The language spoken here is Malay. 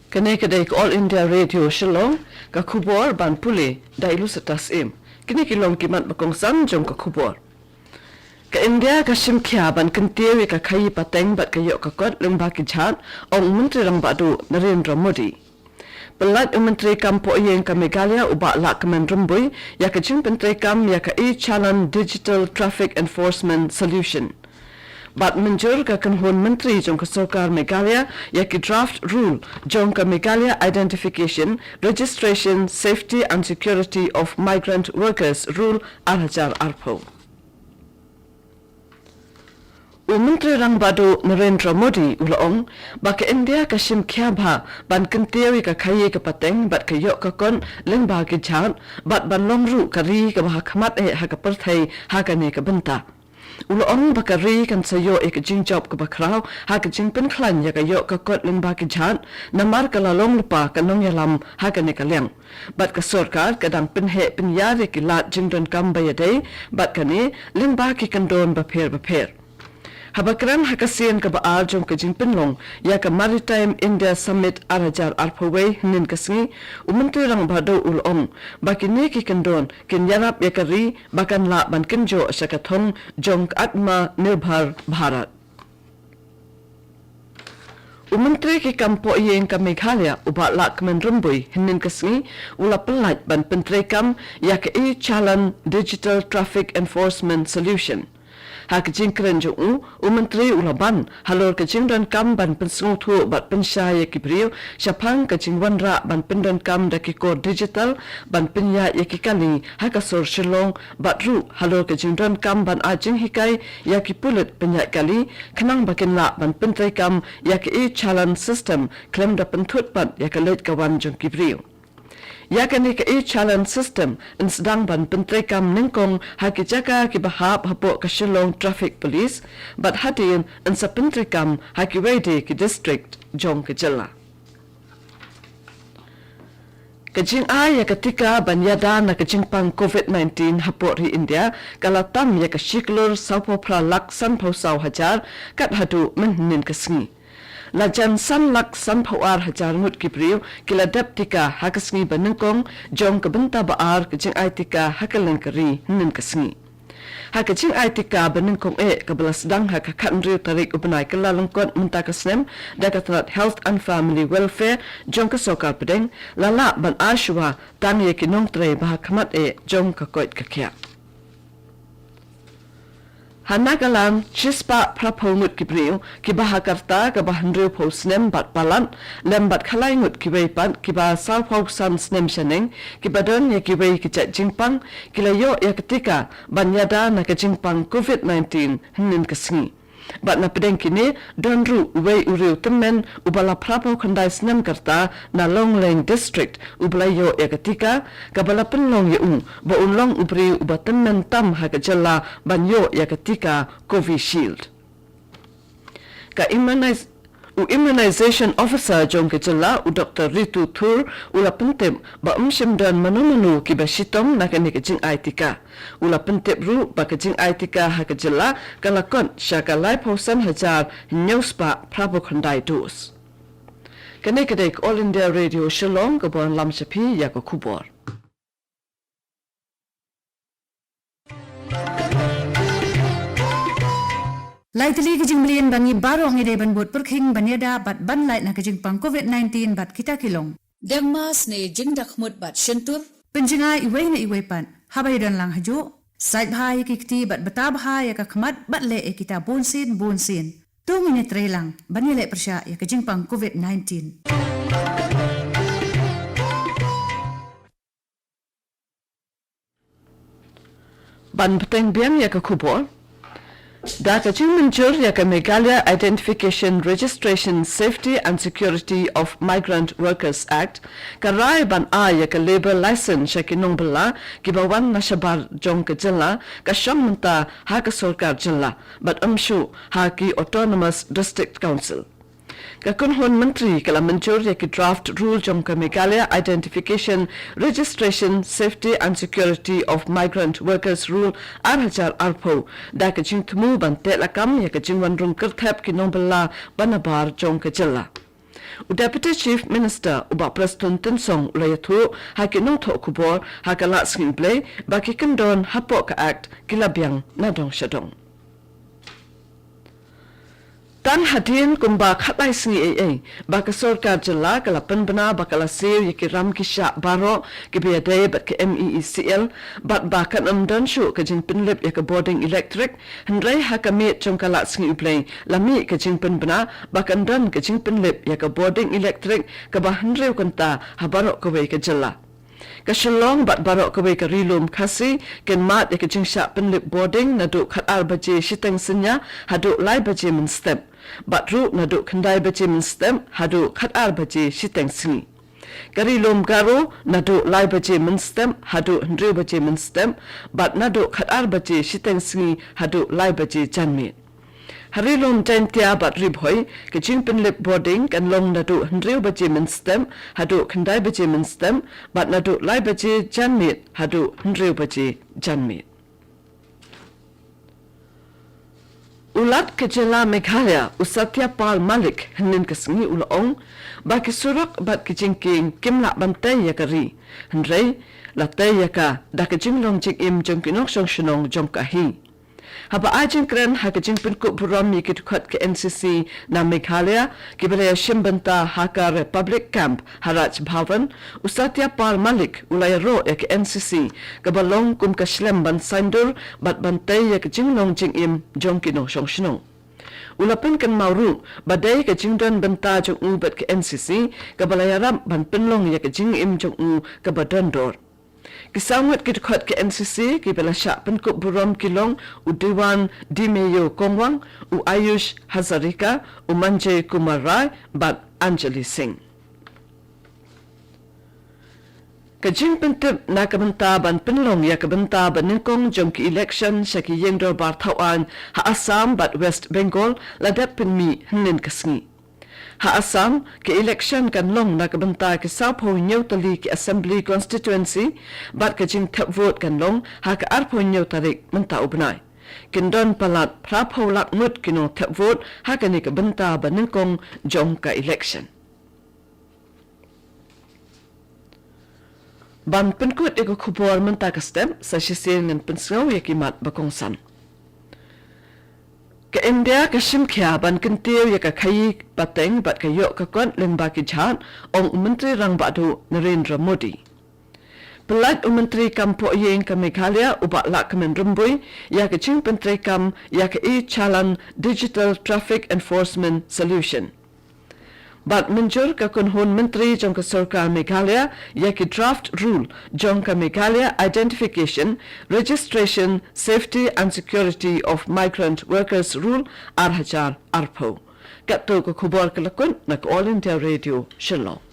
Kanekadek All India Radio Shillong ka khubor ban puli dailu satas im kini kilong kimat bakong san jong ka khubor ka India ka shimkhya ban kantiwi ka khai pateng bat ka yok ka kot lung ba ki chat ong menteri rang badu Narendra Modi Pelat Menteri Kampo Yeng ka Meghalaya ubak lak kemen rumbui ya ka jing menteri kam ya ka e-challan Digital Traffic Enforcement Solution Bat menjur ka kanhun menteri jong ka sarkar Meghalaya ya ki draft rule jong ka Meghalaya Identification, Registration, Safety and Security of Migrant Workers Rule 2018. Menteri rang badu Narendra Modi ulaong baka India ka shimkhya bha ban kantiwi ka khaye ka pateng bat ka yok ka kon leng ba ki chan bat ban longru ka ri ka ba khamat ha ka parthai ha ka ne ka banta Ulaong baka ri kan sayo ek jing job ka bakraw ha ka jing pen khlan ya ka yok ka kot leng ba ki chan namar ka lalong lupa ka nong yalam ha ka ne ka leng bat ka sarkar ka dang pen he pen yare ki lat jing don kam ba ya dei bat ka ne leng ba ki kan don ba pher Habakran hakasian ka baal jong ka jing penlong ya ka Maritime India Summit arajar arpaway nin kasngi umentri rang bado ulong bakini ki kendon kin yarap ya kari bakan la ban kenjo sakathong jong atma nirbhar Bharat Menteri ki Kampo Yeng ka Meghalaya ubak lak kemen rumbui hinin kasngi ula pelat ban penteri kam ya ka e-challan Digital Traffic Enforcement Solution Hak jing keren jo menteri ulaban halor ka jing dan kam ban pensungu thu bat pensaya ki brio syapang ka jing wanra ban pendan kam da ki kor digital ban penya ya ki kali haka sor shilong bat ru halor ka jing dan kam ban ajing hikai ya ki pulut penya kali kenang bakin la ban pentrai kam ya ki e-challan system klem da pentut bat ya ka let ka wan jong ki brio Ya kani ka e-challan system in sedang ban penteri kam ningkong haki jaga ki bahap hapok ka Shillong Traffic Police bat hatin in sa penteri kam haki wedi ki district jong ke jilla. Kajing ya ketika banyada na kajing pang COVID-19 hapok ri India kalatam ya ka shiklur saupo pralak san pausau hajar kat hadu menhin kesngi. Lajan san lak san pawar hajar ngut kibriu kila daptika hakasngi banengkong jong kebenta baar kejing aitika hakalang kari nin kasngi hakajing aitika banengkong kabala sedang hakakat nriu tarik ubenai kala lengkot menta kasnem dakatrat health and family welfare jong kasokar pedeng lala ban ashwa tang ye kinong tre bahakamat jong kakoit kakya Hanagalam chispa prapolngut kibriu ki bahakarta ka bahandriu pho snem bat palan lembat khalai ngut ki weipan ki ba sal pho sam snem shaneng ki badon ye ki wei ki chat jingpang ki la yo ya ketika banyada na ka jingpang COVID-19 hinin kasngi bat na pedeng kini donru wei uriu temen ubala prapo khandai snem karta na Longleng district ubala yo ya ketika kabala penlong ye ba unlong ubri uba temen tam ha ka jalla ban yo ya ketika Covishield ka immunization officer jong ke jalla Dr. Ritu Thur ula pentem ba dan manu ki ba shitom na kani ke jing aitika ula pentep ru ba ke jing aitika ha ke jalla kalakon syaka lai pausan hajar nyospa prabo khandai dos kani kedek All India Radio Shillong ke bon lam shapi ya ko kubor Lai tali kajing melian bangi baru ang ide ban buat perkhing banyada bat ban lai na kajing pang COVID-19 bat kita kilong. Dengmas ne jing dakmut bat shentur. Penjinga iway na iway pan. Habay dan lang hajo. Side bahaya kikti bat betab bahaya kakmat bat le kita bonsin. Tu minit lang banyale persya ya kajing pang COVID-19. Ban peteng biang ya ke kubor Data jing menjur ya ka Meghalaya Identification, Registration, Safety and Security of Migrant Workers Act karai ban ya ka labor license ya kinong bela kibawan na syabar jong ke jilla ka syong menta ha ka sarkar jilla but ha ki Autonomous District Council Kakunhon Menteri kala menjur ya ki draft rule jong ka Meghalaya Identification, Registration, Safety and Security of Migrant Workers Rule 2018 da ka jing temu ban te lakam ya ka jing wanrung kerthep ki nombala banabar jong ka jilla Deputy Chief Minister ubak Preston Tinsong ulayathu hakinong tho kubor hakala sing play baki kendon hapok ka act kilabyang nadong syadong. Tan hadin kumba khatai singi ai baka sarkar jala kala panbana bakala sew yaki ram kisha baro ki biade bat ke MEECL bat bakan amdan shu ka jing pinlip yaka boarding electric handrai hakamit chong kala singi uplay lami ka jing panbana bakan dan ka jing pinlip yaka boarding electric ka ba handrai kanta habaro ko ka jala Kasyalong bat barok kaway ka rilum kasi ken mat yaka jing sha pinlip boarding nadu khatar baje shiteng senya hadu lai baje min step bat ru nadu khandai baje min step hadu khatar baje shiteng singi Karilum garo nadu lai baje min step hadu ndru baje min step bat nadu khatar baje shiteng singi hadu lai baje janmi Harilom jantia bat ribhoy ke jing pinlip boarding kan long nadu handriu baje min stem hadu khandai baje min stem bat nadu lai baje janmit hadu handriu baje janmit Ulat ke jela Meghalaya Usatya Pal Malik hanin kasingi ulaong baki surak bat ke jingking kimla bantai yakari handrai latai yaka da ke jinglong jing im jongkinok songshonong jongkahi Haba ajin kren hakajin pinkut buram yikit khat ke NCC na Meghalaya kibalaya shimbanta haka Republic Camp Haraj Bhavan Usatya Pal Malik ulaya ro yak NCC kabalong kum kashlem ban sandur bat bantai yak jinglong jing im jongkino shongshnong Ulapin kan mauru badai ka jingdon banta jong u bat ke NCC kabalaya ram ban pinlong yak jing im jong u kabadandor Kisawat kita khat ke NCC ki bela syak penkut buram kilong u Dewan Dimeyo Kongwang u Ayush Hazarika u Manjay Kumar Rai bat Anjali Singh. Kajing pentip na kabenta ban penlong ya kabenta ban ningkong jom ki election syaki yengdor bar thawan ha Assam bat West Bengal ladap penmi hnin kasngi. Ha Assam ke election kan long na kabenta ke sapho nyotali ke assembly constituency bat ka jing thap vote kan long ha ka arpho nyotarik menta ubnai kindon palat prapho lak mut kino thap vote ha ka ni kabenta baningkong jong ka election ban penkut eko khubor menta ka stem sa shisir ngan pensau yakimat bakongsan Ka India ka shimkhya ban kintiu ya ka khayi pateng bat ka yo ka kon lemba ki jhan ong menteri rang badu Narendra Modi. Pelat menteri kampo yeng ka Meghalaya ubak lak kemen rumbui ya ka ching menteri kam ya ka e-chalan digital traffic enforcement solution. Bat menjur ka kunhun menteri jong ka sarkar Meghalaya ya ki draft rule jong ka Meghalaya identification, registration, safety and security of migrant workers rule arhajar arpo. Kato ka khubor kalakun nak All India Radio Shillong.